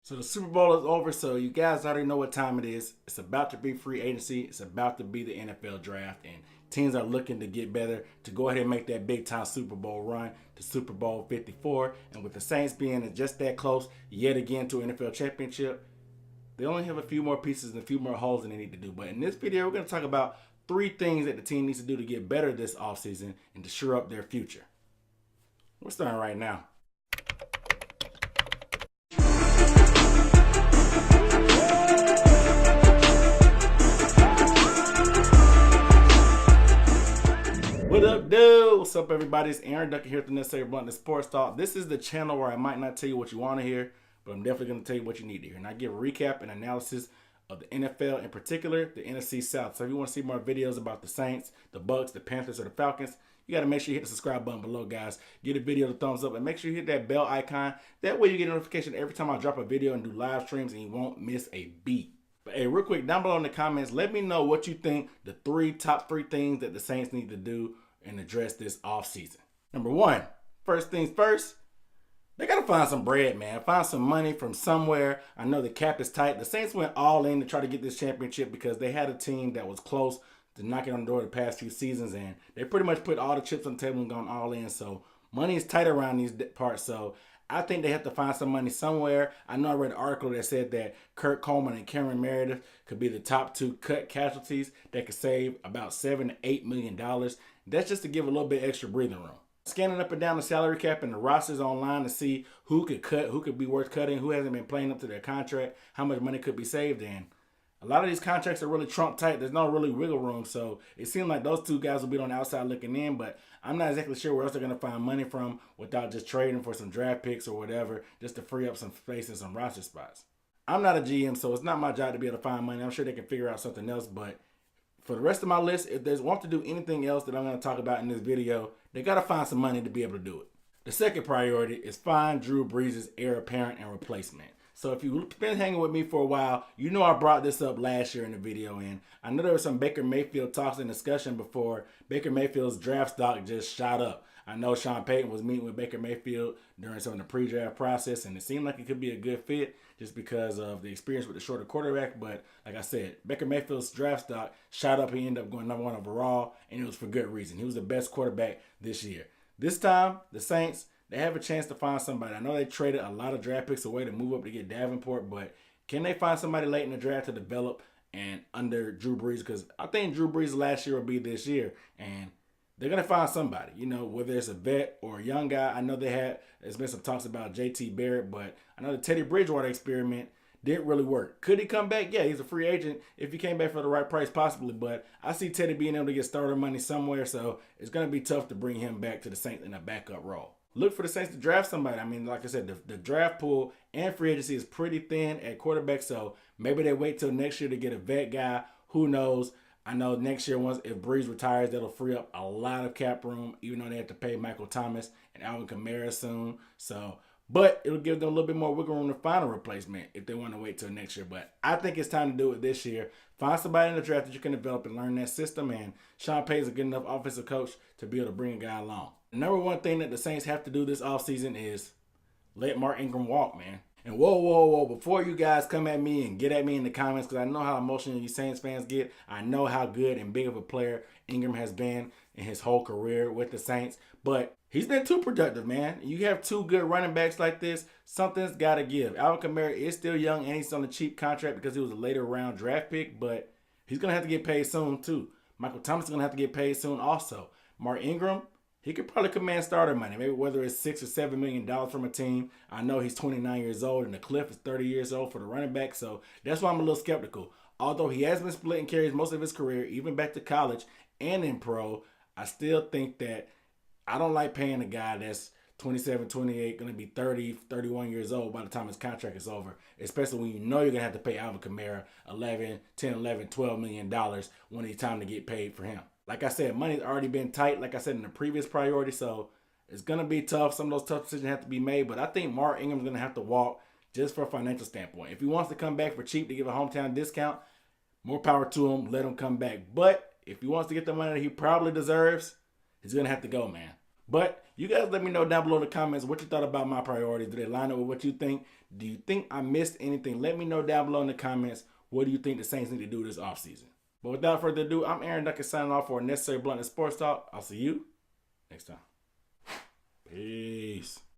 So the Super Bowl is over, so you guys already know what time it is. It's about to be free agency. It's about to be the NFL draft, and teams are looking to get better to go ahead and make that big-time Super Bowl run to Super Bowl 54. And with the Saints being just that close yet again to an NFL championship, they only have a few more pieces and a few more holes than they need to do. But in this video, we're going to talk about 3 things that the team needs to do to get better this offseason and to shore up their future. We're starting right now. What up, dude? What's up, everybody? It's Aaron Duncan here with the Necessary Bluntness Sports Talk. This is the channel where I might not tell you what you want to hear, but I'm definitely going to tell you what you need to hear. And I give a recap and analysis of the NFL, in particular, the NFC South. So if you want to see more videos about the Saints, the Bucks, the Panthers, or the Falcons, you got to make sure you hit the subscribe button below, guys. Give the video the thumbs up and make sure you hit that bell icon. That way you get a notification every time I drop a video and do live streams and you won't miss a beat. But hey, real quick, down below in the comments, let me know what you think the top three things that the Saints need to do and address this offseason. Number 1, first things first, they got to find some bread, man. Find some money from somewhere. I know the cap is tight. The Saints went all in to try to get this championship because they had a team that was close to knocking on the door the past few seasons, and they pretty much put all the chips on the table and gone all in. So money is tight around these parts. So I think they have to find some money somewhere. I know I read an article that said that Kurt Coleman and Cameron Meredith could be the top 2 cut casualties that could save about $7 to $8 million. That's just to give a little bit extra breathing room. Scanning up and down the salary cap and the rosters online to see who could cut, who could be worth cutting, who hasn't been playing up to their contract, how much money could be saved. And a lot of these contracts are really Trump tight. There's no really wiggle room. So it seemed like those 2 guys will be on the outside looking in, but I'm not exactly sure where else they're going to find money from without just trading for some draft picks or whatever, just to free up some space and some roster spots. I'm not a GM, so it's not my job to be able to find money. I'm sure they can figure out something else, but for the rest of my list, if they want to do anything else that I'm going to talk about in this video, they got to find some money to be able to do it. The second priority is find Drew Brees' heir apparent and replacement. So if you've been hanging with me for a while, you know I brought this up last year in the video, and I know there was some Baker Mayfield talks and discussion before Baker Mayfield's draft stock just shot up. I know Sean Payton was meeting with Baker Mayfield during some of the pre-draft process, and it seemed like it could be a good fit just because of the experience with the shorter quarterback. But like I said, Baker Mayfield's draft stock shot up. He ended up going number 1 overall, and it was for good reason. He was the best quarterback this year. This time, the Saints, they have a chance to find somebody. I know they traded a lot of draft picks away to move up to get Davenport, but can they find somebody late in the draft to develop and under Drew Brees? Because I think Drew Brees last year will be this year, and they're going to find somebody, you know, whether it's a vet or a young guy. I know there's been some talks about J.T. Barrett, but I know the Teddy Bridgewater experiment didn't really work. Could he come back? Yeah, he's a free agent. If he came back for the right price, possibly, but I see Teddy being able to get starter money somewhere, so it's going to be tough to bring him back to the Saints in a backup role. Look for the Saints to draft somebody. I mean, like I said, the draft pool and free agency is pretty thin at quarterback, so maybe they wait till next year to get a vet guy. Who knows? I know next year, if Brees retires, that'll free up a lot of cap room, even though they have to pay Michael Thomas and Alvin Kamara soon. So, but it'll give them a little bit more wiggle room to find a replacement if they want to wait till next year. But I think it's time to do it this year. Find somebody in the draft that you can develop and learn that system. And Sean Payton's a good enough offensive coach to be able to bring a guy along. The number 1 thing that the Saints have to do this offseason is let Mark Ingram walk, man. And whoa, before you guys come at me and get at me in the comments, because I know how emotional you Saints fans get. I know how good and big of a player Ingram has been in his whole career with the Saints. But he's been too productive, man. You have 2 good running backs like this, something's got to give. Alvin Kamara is still young, and he's on a cheap contract because he was a later round draft pick, but he's going to have to get paid soon, too. Michael Thomas is going to have to get paid soon also. Mark Ingram, he could probably command starter money, maybe whether it's $6 or $7 million from a team. I know he's 29 years old, and the cliff is 30 years old for the running back, so that's why I'm a little skeptical. Although he has been splitting carries most of his career, even back to college and in pro, I still think that I don't like paying a guy that's 27, 28, going to be 30, 31 years old by the time his contract is over, especially when you know you're going to have to pay Alvin Kamara $12 million when it's time to get paid for him. Like I said, money's already been tight, like I said in the previous priority, so it's going to be tough. Some of those tough decisions have to be made, but I think Mark Ingram's going to have to walk just for a financial standpoint. If he wants to come back for cheap to give a hometown discount, more power to him, let him come back. But if he wants to get the money that he probably deserves, he's going to have to go, man. But You guys let me know down below in the comments what you thought about my priorities. Do they line up with what you think? Do you think I missed anything? Let me know down below in the comments. What do you think the Saints need to do this offseason? But without further ado, I'm Aaron Duncan signing off for a Necessary Bluntness Sports Talk. I'll see you next time. Peace.